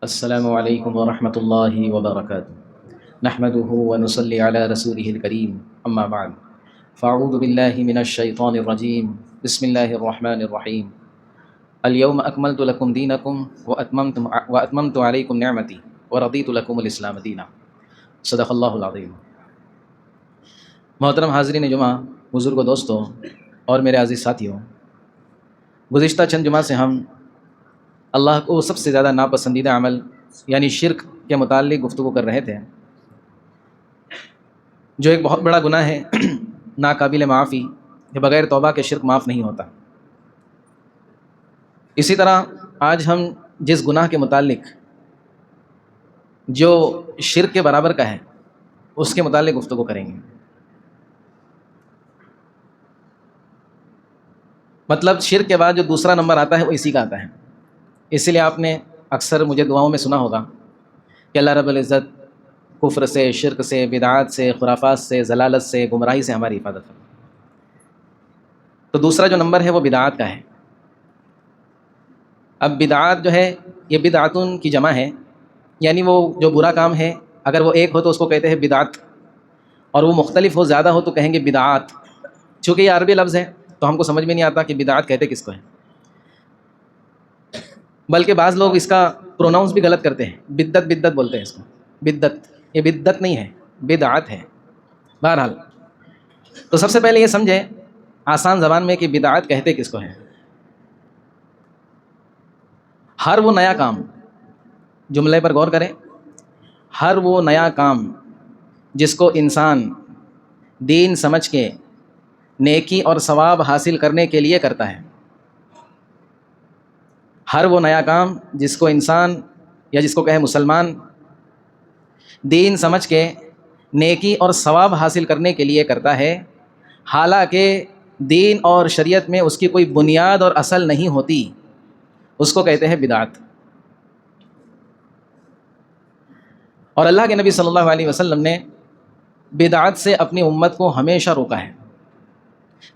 السلام علیکم ورحمۃ اللہ وبرکاتہ نحمده ونصلی علی رسوله الکریم اما بعد فاعوذ باللہ من الشیطان الرجیم بسم اللہ الرحمن الرحیم اليوم اکملت لکم دینکم واتممت علیکم نعمتی ورضیت لکم الاسلام دینا صدق اللہ العظیم۔ محترم حاضرین جمعہ، بزرگ و دوستوں اور میرے عزیز ساتھیوں، گزشتہ چند جمعہ سے ہم اللہ کو سب سے زیادہ ناپسندیدہ عمل یعنی شرک کے متعلق گفتگو کر رہے تھے، جو ایک بہت بڑا گناہ ہے، ناقابل معافی، کہ بغیر توبہ کے شرک معاف نہیں ہوتا۔ اسی طرح آج ہم جس گناہ کے متعلق جو شرک کے برابر کا ہے اس کے متعلق گفتگو کریں گے۔ مطلب شرک کے بعد جو دوسرا نمبر آتا ہے وہ اسی کا آتا ہے۔ اسی لیے آپ نے اکثر مجھے دعاؤں میں سنا ہوگا کہ اللہ رب العزت کفر سے، شرک سے، بدعات سے، خرافات سے، ضلالت سے، گمراہی سے ہماری حفاظت کرے۔ تو دوسرا جو نمبر ہے وہ بدعات کا ہے۔ اب بدعات جو ہے یہ بدعتون کی جمع ہے، یعنی وہ جو برا کام ہے اگر وہ ایک ہو تو اس کو کہتے ہیں بدعت، اور وہ مختلف ہو، زیادہ ہو تو کہیں گے بدعات۔ چونکہ یہ عربی لفظ ہے تو ہم کو سمجھ میں نہیں آتا کہ بدعات کہتے کس کو ہے، بلکہ بعض لوگ اس کا پروناؤنس بھی غلط کرتے ہیں، بدت بولتے ہیں اس کو، بدت۔ یہ بدت نہیں ہے، بدعت ہے۔ بہرحال تو سب سے پہلے یہ سمجھیں آسان زبان میں کہ بدعت کہتے کس کو ہے۔ ہر وہ نیا کام، جملے پر غور کریں، ہر وہ نیا کام جس کو انسان دین سمجھ کے نیکی اور ثواب حاصل کرنے کے لیے کرتا ہے، ہر وہ نیا کام جس کو انسان یا جس کو کہے مسلمان دین سمجھ کے نیکی اور ثواب حاصل کرنے کے لیے کرتا ہے، حالانکہ دین اور شریعت میں اس کی کوئی بنیاد اور اصل نہیں ہوتی، اس کو کہتے ہیں بدعت۔ اور اللہ کے نبی صلی اللہ علیہ وسلم نے بدعت سے اپنی امت کو ہمیشہ روکا ہے۔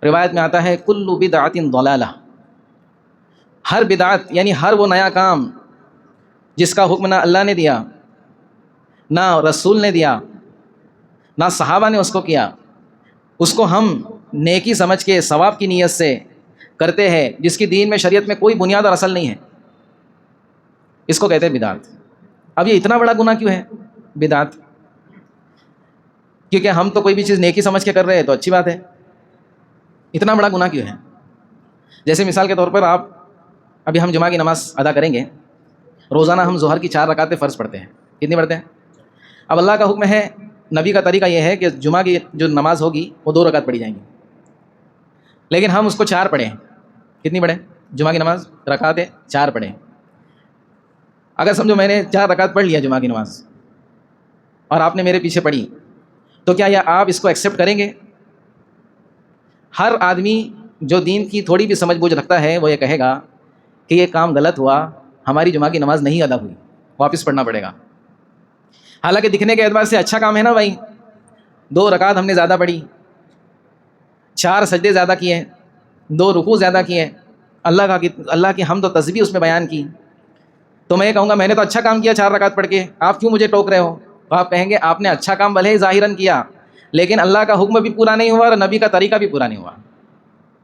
روایت میں آتا ہے کل بدعت ضلالہ، ہر بدعت یعنی ہر وہ نیا کام جس کا حکم نہ اللہ نے دیا، نہ رسول نے دیا، نہ صحابہ نے اس کو کیا، اس کو ہم نیکی سمجھ کے ثواب کی نیت سے کرتے ہیں، جس کی دین میں شریعت میں کوئی بنیاد اور اصل نہیں ہے، اس کو کہتے ہیں بدعت۔ اب یہ اتنا بڑا گناہ کیوں ہے بدعت؟ کیونکہ ہم تو کوئی بھی چیز نیکی سمجھ کے کر رہے ہیں تو اچھی بات ہے، اتنا بڑا گناہ کیوں ہے؟ جیسے مثال کے طور پر ابھی ہم جمعہ کی نماز ادا کریں گے، روزانہ ہم ظہر کی 4 رکعتیں فرض پڑھتے ہیں، کتنی پڑھتے ہیں؟ اب اللہ کا حکم ہے، نبی کا طریقہ یہ ہے کہ جمعہ کی جو نماز ہوگی وہ 2 رکعت پڑھی جائیں گی، لیکن ہم اس کو 4 پڑھیں۔ کتنی پڑھیں؟ جمعہ کی نماز رکعتیں 4 پڑھیں۔ اگر سمجھو میں نے 4 رکعت پڑھ لیا جمعہ کی نماز اور آپ نے میرے پیچھے پڑھی، تو کیا یہ آپ اس کو ایکسیپٹ کریں گے؟ ہر آدمی جو دین کی تھوڑی بھی سمجھ بوجھ رکھتا ہے وہ یہ کہے گا کہ یہ کام غلط ہوا، ہماری جمعہ کی نماز نہیں ادا ہوئی، واپس پڑھنا پڑے گا۔ حالانکہ دکھنے کے اعتبار سے اچھا کام ہے نا بھائی، 2 رکعت ہم نے زیادہ پڑھی، 4 سجدے زیادہ کیے، 2 رکوع زیادہ کیے، اللہ کی حمد و تسبیح اس میں بیان کی، تو میں یہ کہوں گا میں نے تو اچھا کام کیا 4 رکعت پڑھ کے، آپ کیوں مجھے ٹوک رہے ہو؟ تو آپ کہیں گے آپ نے اچھا کام بھلے ہی ظاہراً کیا، لیکن اللہ کا حکم بھی پورا نہیں ہوا اور نبی کا طریقہ بھی پورا نہیں ہوا۔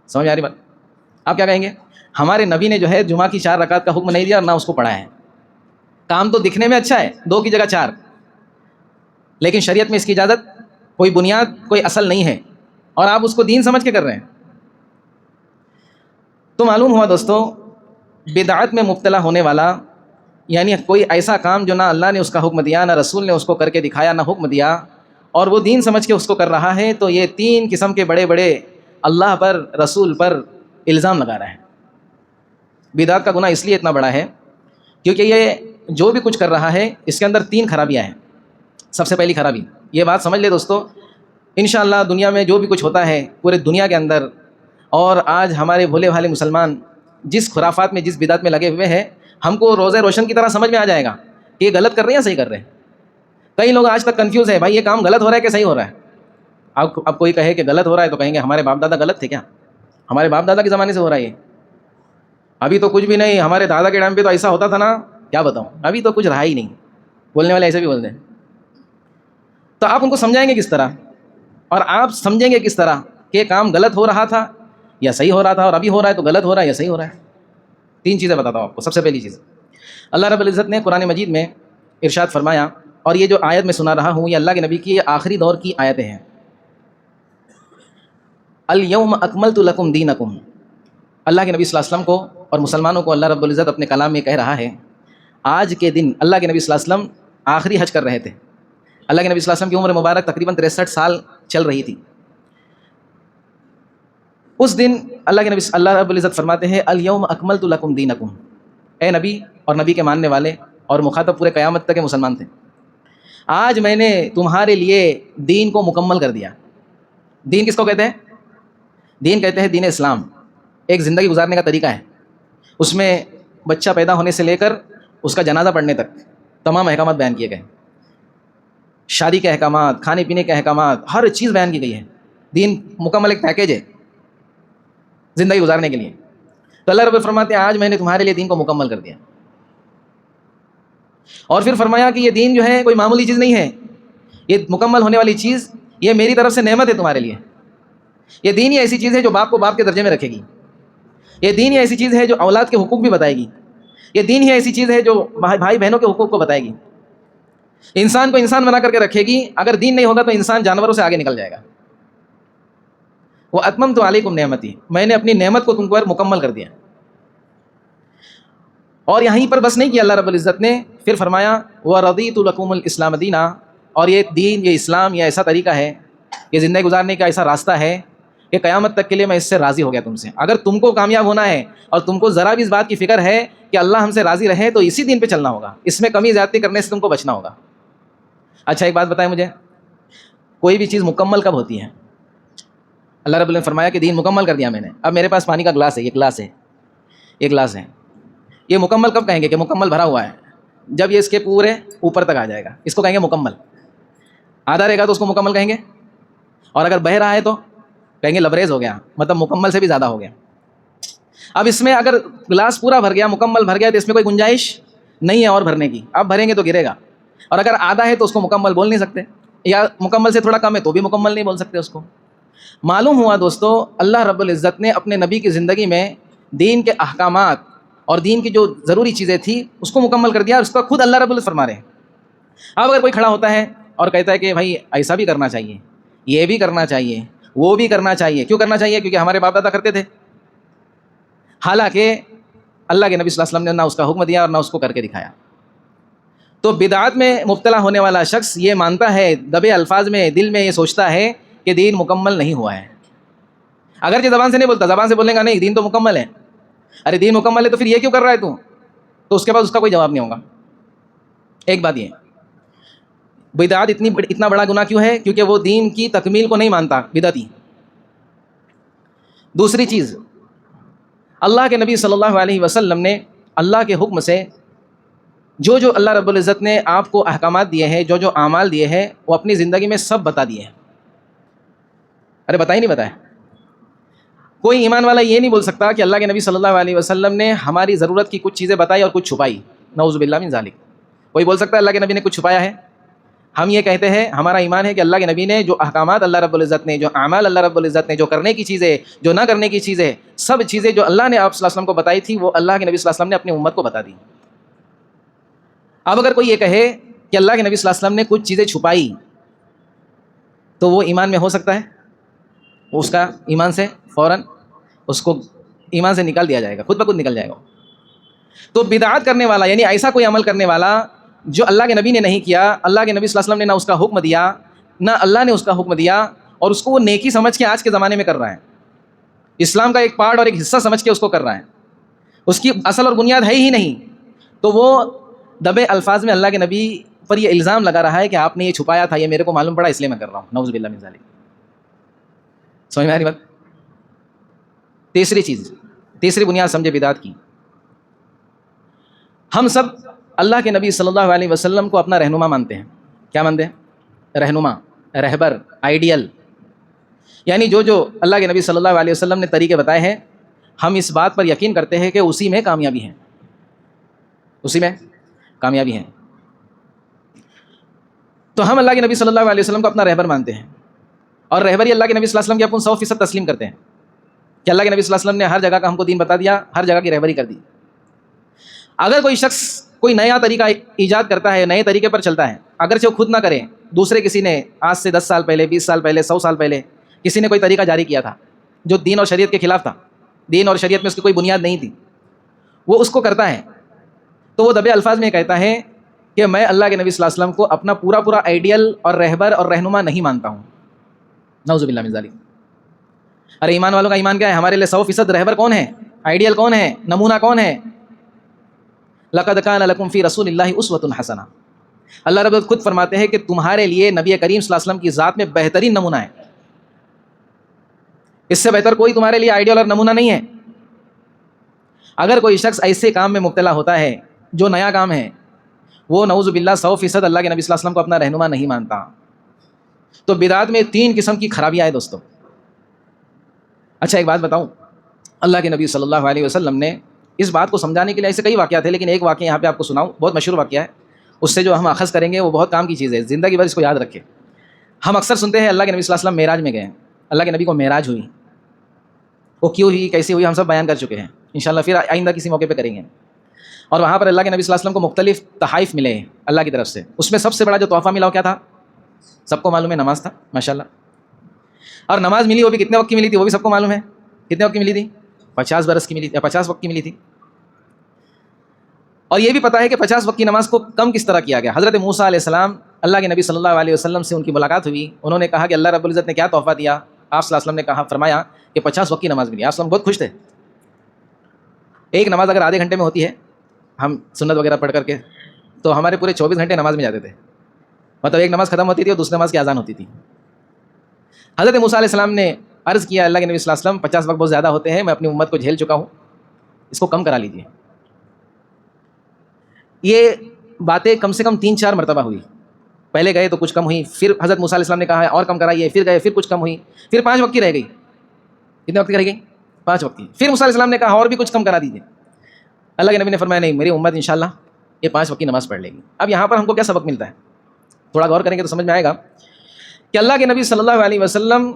سمجھ آ رہی بات؟ آپ کیا کہیں گے؟ ہمارے نبی نے جو ہے جمعہ کی 4 رکعت کا حکم نہیں دیا اور نہ اس کو پڑھا ہے، کام تو دکھنے میں اچھا ہے، 2 کی جگہ 4، لیکن شریعت میں اس کی اجازت، کوئی بنیاد، کوئی اصل نہیں ہے، اور آپ اس کو دین سمجھ کے کر رہے ہیں۔ تو معلوم ہوا دوستو، بدعت میں مبتلا ہونے والا یعنی کوئی ایسا کام جو نہ اللہ نے اس کا حکم دیا، نہ رسول نے اس کو کر کے دکھایا، نہ حکم دیا، اور وہ دین سمجھ کے اس کو کر رہا ہے، تو یہ 3 قسم کے بڑے بڑے اللہ پر، رسول پر الزام لگا رہا ہے۔ بدعت کا گناہ اس لیے اتنا بڑا ہے کیونکہ یہ جو بھی کچھ کر رہا ہے اس کے اندر 3 خرابیاں ہیں۔ سب سے پہلی خرابی یہ بات سمجھ لے دوستو، انشاءاللہ دنیا میں جو بھی کچھ ہوتا ہے پورے دنیا کے اندر، اور آج ہمارے بھولے بھالے مسلمان جس خرافات میں، جس بدعت میں لگے ہوئے ہیں، ہم کو روزہ روشن کی طرح سمجھ میں آ جائے گا کہ یہ غلط کر رہے ہیں یا صحیح کر رہے ہیں۔ کئی لوگ آج تک کنفیوز ہے، بھائی یہ کام غلط ہو رہا ہے کہ صحیح ہو رہا ہے؟ اب کوئی کہے کہ غلط ہو رہا ہے تو کہیں گے ہمارے باپ دادا غلط تھے کیا؟ ہمارے باپ دادا کے زمانے سے ہو رہا ہے یہ؟ ابھی تو کچھ بھی نہیں، ہمارے دادا کے ٹائم پہ تو ایسا ہوتا تھا نا کیا بتاؤں, ابھی تو کچھ رہا ہی نہیں. بولنے والے ایسے بھی بولتے ہیں. تو آپ ان کو سمجھائیں گے کس طرح, اور آپ سمجھیں گے کس طرح کہ یہ کام غلط ہو رہا تھا یا صحیح ہو رہا تھا, اور ابھی ہو رہا ہے تو غلط ہو رہا ہے یا صحیح ہو رہا ہے. 3 چیزیں بتاتا ہوں آپ کو. سب سے پہلی چیز, اللہ رب العزت نے قرآن مجید میں ارشاد فرمایا, اور یہ جو آیت میں سنا رہا ہوں یہ اللہ کے نبی کی آخری دور کی آیتیں ہیں. الیوم اکملت لکم دینکم, اللہ کے نبی صلی اللہ علیہ وسلم کو اور مسلمانوں کو اللہ رب العزت اپنے کلام میں کہہ رہا ہے, آج کے دن اللہ کے نبی صلی اللہ علیہ وسلم آخری حج کر رہے تھے. اللہ کے نبی صلی اللہ علیہ وسلم کی عمر مبارک تقریباً 63 سال چل رہی تھی. اس دن اللہ رب العزت فرماتے ہیں الیوم اکملت لکم دینکم, اے نبی اور نبی کے ماننے والے, اور مخاطب پورے قیامت تک کے مسلمان تھے, آج میں نے تمہارے لیے دین کو مکمل کر دیا. دین کس کو کہتے ہیں؟ دین کہتے ہیں دین اسلام. ایک زندگی گزارنے کا طریقہ ہے, اس میں بچہ پیدا ہونے سے لے کر اس کا جنازہ پڑھنے تک تمام احکامات بیان کیے گئے. شادی کے احکامات, کھانے پینے کے احکامات, ہر چیز بیان کی گئی ہے. دین مکمل ایک پیکیج ہے زندگی گزارنے کے لیے. تو اللہ رب فرماتے ہیں آج میں نے تمہارے لیے دین کو مکمل کر دیا. اور پھر فرمایا کہ یہ دین جو ہے کوئی معمولی چیز نہیں ہے, یہ مکمل ہونے والی چیز یہ میری طرف سے نعمت ہے تمہارے لیے. یہ دین ہی ایسی چیز ہے جو باپ کو باپ کے درجے میں رکھے گی. یہ دین ہی ایسی چیز ہے جو اولاد کے حقوق بھی بتائے گی. یہ دین ہی ایسی چیز ہے جو بھائی بہنوں کے حقوق کو بتائے گی. انسان کو انسان بنا کر کے رکھے گی. اگر دین نہیں ہوگا تو انسان جانوروں سے آگے نکل جائے گا. وہ اتممت علیکم نعمتی, میں نے اپنی نعمت کو تم پر مکمل کر دیا. اور یہیں پر بس نہیں کیا اللہ رب العزت نے, پھر فرمایا وَرَضِيتُ لَكُمُ الْإِسْلَامَ دِينًا, اور یہ دین, یہ اسلام, یہ ایسا طریقہ ہے, یہ زندگی گزارنے کا ایسا راستہ ہے کہ قیامت تک کے لیے میں اس سے راضی ہو گیا تم سے. اگر تم کو کامیاب ہونا ہے اور تم کو ذرا بھی اس بات کی فکر ہے کہ اللہ ہم سے راضی رہے تو اسی دین پہ چلنا ہوگا, اس میں کمی زیادتی کرنے سے تم کو بچنا ہوگا. اچھا ایک بات بتائیں مجھے, کوئی بھی چیز مکمل کب ہوتی ہے؟ اللہ رب نے فرمایا کہ دین مکمل کر دیا میں نے. اب میرے پاس پانی کا گلاس ہے, یہ گلاس ہے, یہ مکمل کب کہیں گے کہ مکمل بھرا ہوا ہے؟ جب یہ اس کے پورے اوپر تک آ جائے گا, اس کو کہیں گے مکمل. آدھا رہے گا تو اس کو مکمل کہیں گے, اور اگر بہہ رہا ہے تو کہیں گے لبریز ہو گیا, مطلب مکمل سے بھی زیادہ ہو گیا. اب اس میں اگر گلاس پورا بھر گیا, مکمل بھر گیا, تو اس میں کوئی گنجائش نہیں ہے اور بھرنے کی. اب بھریں گے تو گرے گا. اور اگر آدھا ہے تو اس کو مکمل بول نہیں سکتے, یا مکمل سے تھوڑا کم ہے تو بھی مکمل نہیں بول سکتے اس کو. معلوم ہوا دوستو, اللہ رب العزت نے اپنے نبی کی زندگی میں دین کے احکامات اور دین کی جو ضروری چیزیں تھیں اس کو مکمل کر دیا, اور اس کا خود اللہ رب العزت فرما رہے ہیں. اب اگر کوئی کھڑا ہوتا ہے اور کہتا ہے کہ بھائی ایسا بھی کرنا چاہیے, یہ بھی کرنا چاہیے, وہ بھی کرنا چاہیے. کیوں کرنا چاہیے؟ کیونکہ ہمارے باپ دادا کرتے تھے. حالانکہ اللہ کے نبی صلی اللہ علیہ وسلم نے نہ اس کا حکم دیا اور نہ اس کو کر کے دکھایا. تو بدعات میں مبتلا ہونے والا شخص یہ مانتا ہے, دبے الفاظ میں دل میں یہ سوچتا ہے کہ دین مکمل نہیں ہوا ہے. اگرچہ زبان سے نہیں بولتا, زبان سے بولنے کا نہیں, دین تو مکمل ہے. ارے دین مکمل ہے تو پھر یہ کیوں کر رہا ہے تو اس کے بعد اس کا کوئی جواب نہیں ہوگا. ایک بات یہ, بدعات اتنا بڑا گناہ کیوں ہے؟ کیونکہ وہ دین کی تکمیل کو نہیں مانتا, بدعتی. دوسری چیز, اللہ کے نبی صلی اللہ علیہ وسلم نے اللہ کے حکم سے جو اللہ رب العزت نے آپ کو احکامات دیے ہیں, جو اعمال دیے ہیں, وہ اپنی زندگی میں سب بتا دیے ہیں. ارے بتا ہی نہیں بتایا. کوئی ایمان والا یہ نہیں بول سکتا کہ اللہ کے نبی صلی اللہ علیہ وسلم نے ہماری ضرورت کی کچھ چیزیں بتائی اور کچھ چھپائی. نعوذ باللہ من ذالک. کوئی بول سکتا ہے اللہ کے نبی نے کچھ چھپایا ہے؟ ہم یہ کہتے ہیں, ہمارا ایمان ہے کہ اللہ کے نبی نے جو احکامات اللہ رب العزت نے, جو اعمال اللہ رب العزت نے, جو کرنے کی چیزیں, جو نہ کرنے کی چیزیں, سب چیزیں جو اللہ نے آپ صلی اللہ علیہ وسلم کو بتائی تھی وہ اللہ کے نبی صلی اللہ علیہ وسلم نے اپنی امت کو بتا دی. اب اگر کوئی یہ کہے کہ اللہ کے نبی صلی اللہ علیہ وسلم نے کچھ چیزیں چھپائی تو وہ ایمان میں ہو سکتا ہے؟ وہ اس کا ایمان سے فوراً اس کو ایمان سے نکال دیا جائے گا, خود بخود نکل جائے گا. تو بدعات کرنے والا, یعنی ایسا کوئی عمل کرنے والا جو اللہ کے نبی نے نہیں کیا, اللہ کے نبی صلی اللہ علیہ وسلم نے نہ اس کا حکم دیا, نہ اللہ نے اس کا حکم دیا, اور اس کو وہ نیکی سمجھ کے آج کے زمانے میں کر رہا ہے, اسلام کا ایک پارٹ اور ایک حصہ سمجھ کے اس کو کر رہا ہے, اس کی اصل اور بنیاد ہے ہی نہیں, تو وہ دبے الفاظ میں اللہ کے نبی پر یہ الزام لگا رہا ہے کہ آپ نے یہ چھپایا تھا, یہ میرے کو معلوم پڑا اس لیے میں کر رہا ہوں. نعوذ باللہ من ذالک. سمجھ میں آ رہی بات؟ تیسری چیز, تیسری بنیاد سمجھے بدعت کی. ہم سب اللہ کے نبی صلی اللہ علیہ وسلم کو اپنا رہنما مانتے ہیں. کیا مانتے ہیں؟ رہنما, رہبر, آئیڈیل. یعنی جو اللہ کے نبی صلی اللہ علیہ وسلم نے طریقے بتائے ہیں, ہم اس بات پر یقین کرتے ہیں کہ اسی میں کامیابی ہے, اسی میں کامیابی ہے. تو ہم اللہ کے نبی صلی اللہ علیہ وسلم کو اپنا رہبر مانتے ہیں، اور رہبری اللہ کے نبی صلی اللہ علیہ وسلم کی اپن 100% تسلیم کرتے ہیں کہ اللہ کے نبی صلی اللہ علیہ وسلم نے ہر جگہ کا ہم کو دین بتا دیا، ہر جگہ کی رہبری کر دی. اگر کوئی شخص کوئی نیا طریقہ ایجاد کرتا ہے، نئے طریقے پر چلتا ہے، اگرچہ وہ خود نہ کرے، دوسرے کسی نے آج سے 10 سال پہلے، 20 سال پہلے، 100 سال پہلے کسی نے کوئی طریقہ جاری کیا تھا جو دین اور شریعت کے خلاف تھا، دین اور شریعت میں اس کی کوئی بنیاد نہیں تھی، وہ اس کو کرتا ہے، تو وہ دبے الفاظ میں کہتا ہے کہ میں اللہ کے نبی صلی اللہ علیہ وسلم کو اپنا پورا آئیڈیل اور رہبر اور رہنما نہیں مانتا ہوں. نعوذ باللہ من ذالک. ارے ایمان والوں کا ایمان کیا ہے؟ ہمارے لیے 100% رہبر کون ہے؟ آئیڈیل کون ہے؟ نمونہ کون ہے؟ لقد کان لکم فی رسول اللہ اسوۃ حسنہ. اللہ رب خود فرماتے ہیں کہ تمہارے لیے نبی کریم صلی اللہ علیہ وسلم کی ذات میں بہترین نمونہ ہے. اس سے بہتر کوئی تمہارے لیے آئیڈیل اور نمونہ نہیں ہے. اگر کوئی شخص ایسے کام میں مبتلا ہوتا ہے جو نیا کام ہے، وہ نعوذ باللہ 100% اللہ کے نبی صلی اللہ علیہ وسلم کو اپنا رہنما نہیں مانتا. تو بدعت میں 3 قسم کی خرابیاں ہیں دوستو. اچھا ایک بات بتاؤں، اللہ کے نبی صلی اللہ علیہ وسلم نے اس بات کو سمجھانے کے لیے ایسے کئی واقعات ہیں، لیکن ایک واقعہ یہاں پہ آپ کو سناؤں، بہت مشہور واقعہ ہے، اس سے جو ہم اخذ کریں گے وہ بہت کام کی چیز ہے، زندگی بھر اس کو یاد رکھے. ہم اکثر سنتے ہیں اللہ کے نبی صلی اللہ علیہ وسلم معراج میں گئے، اللہ کے نبی کو معراج ہوئی، وہ کیوں ہوئی، کیسی ہوئی، ہم سب بیان کر چکے ہیں، انشاءاللہ پھر آئندہ کسی موقع پہ کریں گے. اور وہاں پر اللہ کے نبی صلی اللہ علیہ وسلم کو مختلف تحائف ملے ہیں اللہ کی طرف سے. اس میں سب سے بڑا جو تحفہ ملا وہ کیا تھا؟ سب کو معلوم ہے، نماز تھا ماشاءاللہ. اور نماز ملی وہ بھی کتنے وقت کی ملی تھی؟ وہ بھی سب کو معلوم ہے. کتنے وقت کی ملی تھی؟ 50 برس کی ملی تھی، 50 وقت کی ملی تھی. اور یہ بھی پتہ ہے کہ 50 وقت کی نماز کو کم کس طرح کیا گیا. حضرت موسیٰ علیہ السلام، اللہ کے نبی صلی اللہ علیہ وسلم سے ان کی ملاقات ہوئی، انہوں نے کہا کہ اللہ رب العزت نے کیا تحفہ دیا. آپ صلی اللہ علیہ وسلم نے کہا، فرمایا کہ 50 وقت کی نماز ملی. آپ صلی اللہ علیہ وسلم بہت خوش تھے. ایک نماز اگر آدھے گھنٹے میں ہوتی ہے، ہم سنت وغیرہ پڑھ کر کے، تو ہمارے پورے 24 گھنٹے نماز میں جاتے تھے. مطلب ایک نماز ختم ہوتی تھی اور دوسری نماز کی اذان ہوتی تھی. حضرت موسیٰ علیہ السلام نے عرض کیا اللہ کے نبی صلی اللہ علیہ وسلم 50 وقت بہت زیادہ ہوتے ہیں، میں اپنی امت کو جھیل چکا ہوں، اس کو کم کرا لیجیے. یہ باتیں کم سے کم 3-4 مرتبہ ہوئی. پہلے گئے تو کچھ کم ہوئی، پھر حضرت موسیٰ علیہ السلام نے کہا اور کم کرائیے، پھر گئے، پھر کچھ کم ہوئی، پھر 5 وقت کی رہ گئی. کتنے وقت کی رہ گئی؟ 5 وقت کی. پھر موسیٰ علیہ السلام نے کہا اور بھی کچھ کم کرا دیجیے. اللہ کے نبی نے فرمایا نہیں، میری امت انشاءاللہ یہ 5 وقت کی نماز پڑھ لے گی. اب یہاں پر ہم کو کیا سبق ملتا ہے؟ تھوڑا غور کریں گے تو سمجھ میں آئے گا کہ اللہ کے نبی صلی اللہ علیہ وسلم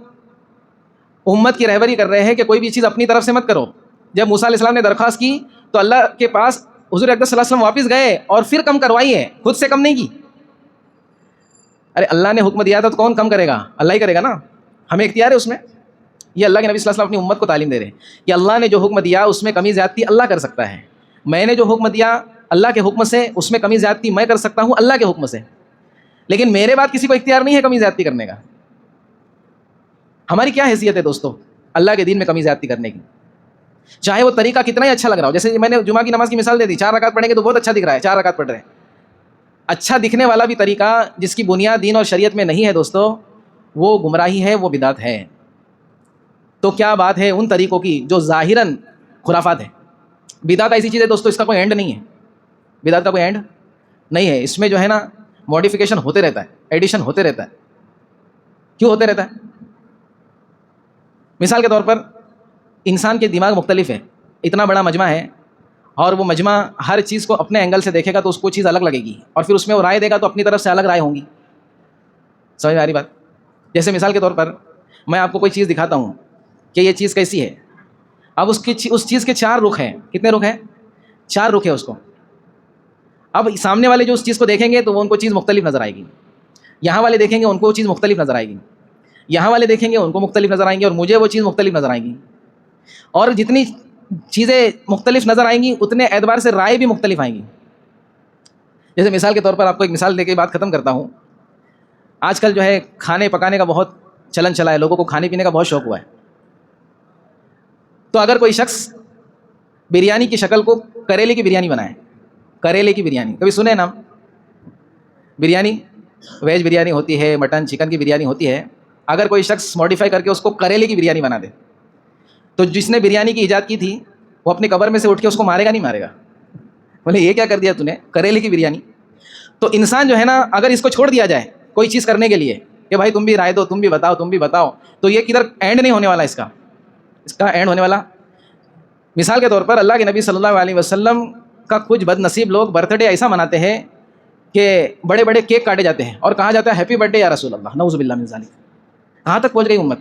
امت کی رہبری کر رہے ہیں کہ کوئی بھی چیز اپنی طرف سے مت کرو. جب موسیٰ علیہ السلام نے درخواست کی تو اللہ کے پاس حضور اقدس صلی اللہ علیہ وسلم واپس گئے اور پھر کم کروائی ہے، خود سے کم نہیں کی. ارے اللہ نے حکم دیا تھا تو کون کم کرے گا؟ اللہ ہی کرے گا نا، ہمیں اختیار ہے اس میں. یہ اللہ کے نبی صلی اللہ علیہ وسلم اپنی امت کو تعلیم دے رہے ہیں کہ اللہ نے جو حکم دیا اس میں کمی زیادتی اللہ کر سکتا ہے. میں نے جو حکم دیا اللہ کے حکم سے، اس میں کمی زیادتی میں کر سکتا ہوں اللہ کے حکم سے، لیکن میرے بعد کسی کو اختیار نہیں ہے کمی زیادتی کرنے کا. ہماری کیا حیثیت ہے دوستو اللہ کے دین میں کمی زیادتی کرنے کی؟ چاہے وہ طریقہ کتنا ہی اچھا لگ رہا ہو. جیسے میں نے جمعہ کی نماز کی مثال دے دی، 4 رکعت پڑھیں گے تو بہت اچھا دکھ رہا ہے، 4 رکعت پڑھ رہے ہیں. اچھا دکھنے والا بھی طریقہ جس کی بنیاد دین اور شریعت میں نہیں ہے دوستو، وہ گمراہی ہے، وہ بدعت ہے. تو کیا بات ہے ان طریقوں کی جو ظاہراً خرافات ہیں. بدعت ایسی چیز ہے دوستو، اس کا کوئی اینڈ نہیں ہے. بدعت کا کوئی اینڈ نہیں ہے. اس میں جو ہے نا ماڈیفیکیشن ہوتے رہتا ہے، ایڈیشن ہوتے رہتا ہے. کیوں ہوتے رہتا ہے؟ مثال کے طور پر انسان کے دماغ مختلف ہے، اتنا بڑا مجمع ہے اور وہ مجمع ہر چیز کو اپنے اینگل سے دیکھے گا تو اس کو چیز الگ لگے گی، اور پھر اس میں وہ رائے دے گا تو اپنی طرف سے الگ رائے ہوں گی. سمجھ میں آ رہی بات؟ جیسے مثال کے طور پر میں آپ کو کوئی چیز دکھاتا ہوں کہ یہ چیز کیسی ہے. اب اس چیز کے 4 رخ ہیں. کتنے رخ ہیں؟ 4 رخ ہے اس کو. اب سامنے والے جو اس چیز کو دیکھیں گے تو وہ ان کو چیز مختلف نظر آئے گی، یہاں والے دیکھیں گے ان کو وہ چیز مختلف نظر آئے گی، یہاں والے دیکھیں گے ان کو مختلف نظر آئیں گی، اور مجھے وہ چیز مختلف نظر آئیں گی. اور جتنی چیزیں مختلف نظر آئیں گی اتنے اعتبار سے رائے بھی مختلف آئیں گی. جیسے مثال کے طور پر آپ کو ایک مثال دے کے بات ختم کرتا ہوں. آج کل جو ہے کھانے پکانے کا بہت چلن چلا ہے، لوگوں کو کھانے پینے کا بہت شوق ہوا ہے. تو اگر کوئی شخص بریانی کی شکل کو کریلے کی بریانی بنائے، کریلے کی بریانی کبھی سنے نام؟ بریانی ویج بریانی ہوتی ہے، مٹن چکن کی بریانی ہوتی ہے. اگر کوئی شخص ماڈیفائی کر کے اس کو کریلے کی بریانی بنا دے تو جس نے بریانی کی ایجاد کی تھی وہ اپنی قبر میں سے اٹھ کے اس کو مارے گا نہیں مارے گا؟ بولے یہ کیا کر دیا تو نے، کریلے کی بریانی. تو انسان جو ہے نا اگر اس کو چھوڑ دیا جائے کوئی چیز کرنے کے لیے کہ بھائی تم بھی رائے دو، تم بھی بتاؤ، تم بھی بتاؤ، تو یہ کدھر اینڈ نہیں ہونے والا. اس کا اینڈ ہونے والا. مثال کے طور پر اللہ کے نبی صلی اللہ علیہ وسلم کا کچھ بد نصیب لوگ برتھ ڈے ایسا مناتے ہیں کہ بڑے بڑے کیک کاٹے جاتے ہیں اور کہا جاتا ہے ہیپی برتھ ڈے یا رسول اللہ، نعوذ باللہ من ذالک. کہاں تک پہنچ گئی امت؟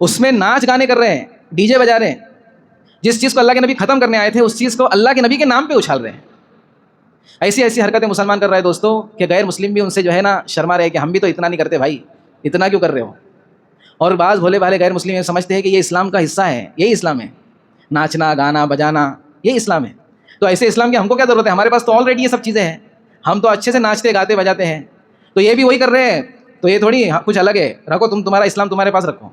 اس میں ناچ گانے کر رہے ہیں، ڈی جے بجا رہے ہیں. جس چیز کو اللہ کے نبی ختم کرنے آئے تھے اس چیز کو اللہ کے نبی کے نام پہ اچھال رہے ہیں. ایسی ایسی حرکتیں مسلمان کر رہے ہیں دوستوں کہ غیر مسلم بھی ان سے جو ہے نا شرما رہے کہ ہم بھی تو اتنا نہیں کرتے بھائی، اتنا کیوں کر رہے ہو. اور بعض بھولے بھالے غیر مسلم یہ سمجھتے ہیں کہ یہ اسلام کا حصہ ہے، یہی اسلام ہے، ناچنا گانا بجانا یہی اسلام ہے. تو ایسے اسلام کی ہم کو کیا ضرورت ہے؟ ہمارے پاس تو آلریڈی یہ سب چیزیں ہیں، ہم تو اچھے سے ناچتے گاتے بجاتے ہیں. تو یہ بھی وہی کر رہے ہیں، تو یہ تھوڑی کچھ الگ ہے، رکھو تمہارا اسلام تمہارے پاس رکھو.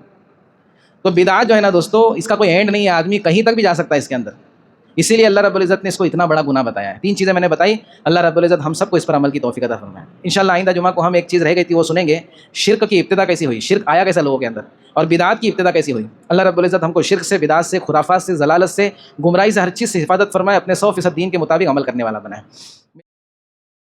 تو بدعات جو ہے نا دوستو اس کا کوئی اینڈ نہیں ہے، آدمی کہیں تک بھی جا سکتا ہے اس کے اندر. اسی لیے اللہ رب العزت نے اس کو اتنا بڑا گناہ بتایا ہے. 3 چیزیں میں نے بتائی، اللہ رب العزت ہم سب کو اس پر عمل کی توفیق عطا فرمائے. انشاءاللہ آئندہ جمعہ کو ہم ایک چیز رہ گئی تھی وہ سنیں گے، شرک کی ابتدا کیسی ہوئی، شرک آیا کیسا لوگوں کے اندر، اور بدعات کی ابتدا کیسی ہوئی. اللہ رب العزت ہم کو شرک سے، بدعات سے، خرافات سے، ضلالت سے، گمراہی سے، ہر چیز سے حفاظت فرمائے، اپنے 100% دین کے مطابق عمل کرنے والا بنائے.